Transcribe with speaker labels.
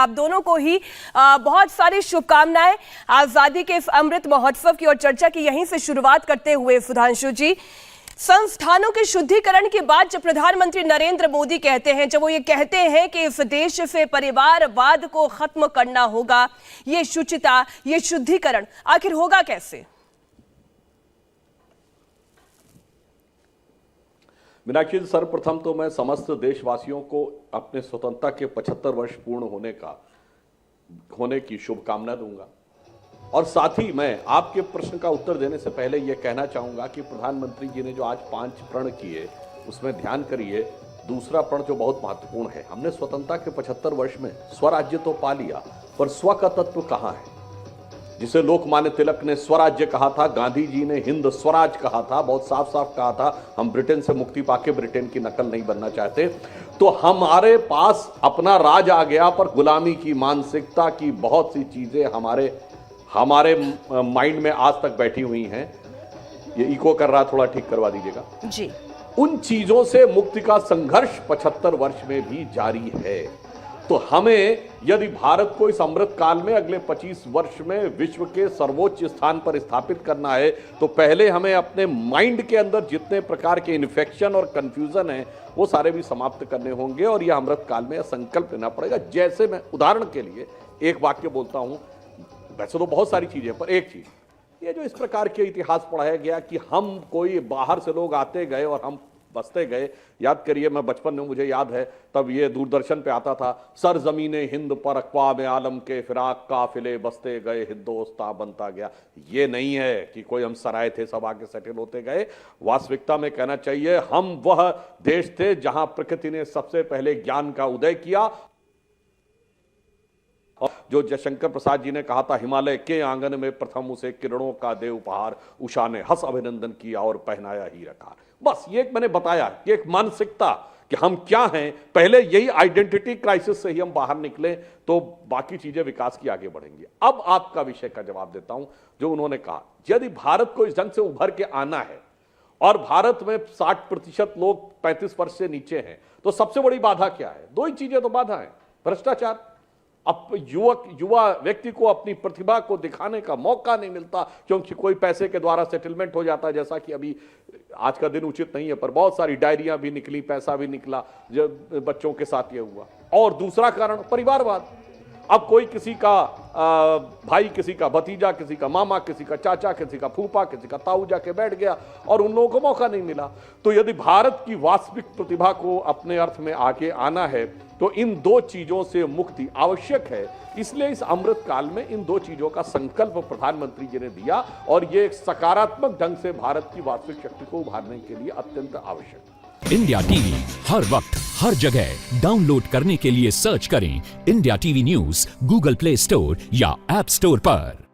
Speaker 1: आप दोनों को ही बहुत सारी शुभकामनाएं आजादी के इस अमृत महोत्सव की और चर्चा की यहीं से शुरुआत करते हुए सुधांशु जी, संस्थानों के शुद्धिकरण की बात जब प्रधानमंत्री नरेंद्र मोदी कहते हैं, जब वो ये कहते हैं कि इस देश से परिवारवाद को खत्म करना होगा, ये शुचिता, ये शुद्धिकरण आखिर होगा कैसे?
Speaker 2: मीनाक्षी, सर्वप्रथम तो मैं समस्त देशवासियों को अपने स्वतंत्रता के 75 वर्ष पूर्ण होने की शुभकामना दूंगा। और साथ ही मैं आपके प्रश्न का उत्तर देने से पहले यह कहना चाहूंगा कि प्रधानमंत्री जी ने जो आज 5 प्रण किए उसमें ध्यान करिए, दूसरा प्रण जो बहुत महत्वपूर्ण है, हमने स्वतंत्रता के 75 वर्ष में स्वराज्य तो पा लिया, पर स्व का तत्व कहां है? जिसे लोकमान्य तिलक ने स्वराज्य कहा था, गांधी जी ने हिंद स्वराज कहा था, बहुत साफ साफ कहा था हम ब्रिटेन से मुक्ति पाके ब्रिटेन की नकल नहीं बनना चाहते। तो हमारे पास अपना राज आ गया, पर गुलामी की मानसिकता की बहुत सी चीजें हमारे माइंड में आज तक बैठी हुई हैं। ये इको कर रहा, थोड़ा ठीक करवा दीजिएगा
Speaker 1: जी।
Speaker 2: उन चीजों से मुक्ति का संघर्ष 75 वर्ष में भी जारी है। तो हमें यदि भारत को इस अमृत काल में अगले 25 वर्ष में विश्व के सर्वोच्च स्थान पर स्थापित करना है, तो पहले हमें अपने माइंड के अंदर जितने प्रकार के इन्फेक्शन और कंफ्यूजन है वो सारे भी समाप्त करने होंगे और यह अमृत काल में संकल्प लेना पड़ेगा। जैसे मैं उदाहरण के लिए एक वाक्य बोलता हूं, वैसे तो बहुत सारी चीजें, पर एक चीज, ये जो इस प्रकार के इतिहास पढ़ाया गया कि हम कोई बाहर से लोग आते गए और हम बसते गए। याद करिए, मैं बचपन में, मुझे याद है तब ये दूरदर्शन पे आता था, सर जमीने हिंद पर अक़वाम आलम के फिराक काफिले बसते गए, हिंदोस्तां बनता गया। ये नहीं है कि कोई हम सराय थे सब आके सेटल होते गए। वास्तविकता में कहना चाहिए हम वह देश थे जहां प्रकृति ने सबसे पहले ज्ञान का उदय किया। जो जयशंकर प्रसाद जी ने कहा था, हिमालय के आंगन में प्रथम उसे किरणों का दे उपहार, उषा ने हंस अभिनंदन किया और पहनाया हीरकार। बस ये मैंने बताया कि एक मानसिकता कि हम क्या हैं, पहले यही आइडेंटिटी क्राइसिस से ही हम बाहर निकले तो बाकी चीजें विकास की आगे बढ़ेंगी। अब आपका विषय का जवाब देता हूं, जो उन्होंने कहा, यदि भारत को इस ढंग से उभर के आना है और भारत में 60% लोग 35 वर्ष से नीचे हैं, तो सबसे बड़ी बाधा क्या है? 2 ही चीजें तो बाधा है, भ्रष्टाचार। अब युवा व्यक्ति को अपनी प्रतिभा को दिखाने का मौका नहीं मिलता, क्योंकि कोई पैसे के द्वारा सेटलमेंट हो जाता है, जैसा कि अभी आज का दिन उचित नहीं है, पर बहुत सारी डायरियां भी निकली, पैसा भी निकला, जब बच्चों के साथ ये हुआ। और दूसरा कारण परिवारवाद। अब कोई किसी का भाई, किसी का भतीजा, किसी का मामा, किसी का चाचा, किसी का फूफा, किसी का ताऊ जाके बैठ गया और उन लोगों को मौका नहीं मिला। तो यदि भारत की वास्तविक प्रतिभा को अपने अर्थ में आगे आना है तो इन 2 चीजों से मुक्ति आवश्यक है। इसलिए इस अमृत काल में इन 2 चीजों का संकल्प प्रधानमंत्री जी ने दिया और यह एक सकारात्मक ढंग से भारत की वास्तविक शक्ति को उभारने के लिए अत्यंत आवश्यक है।
Speaker 3: इंडिया टीवी हर वक्त हर जगह डाउनलोड करने के लिए सर्च करें India TV news Google play store या ऐप स्टोर पर।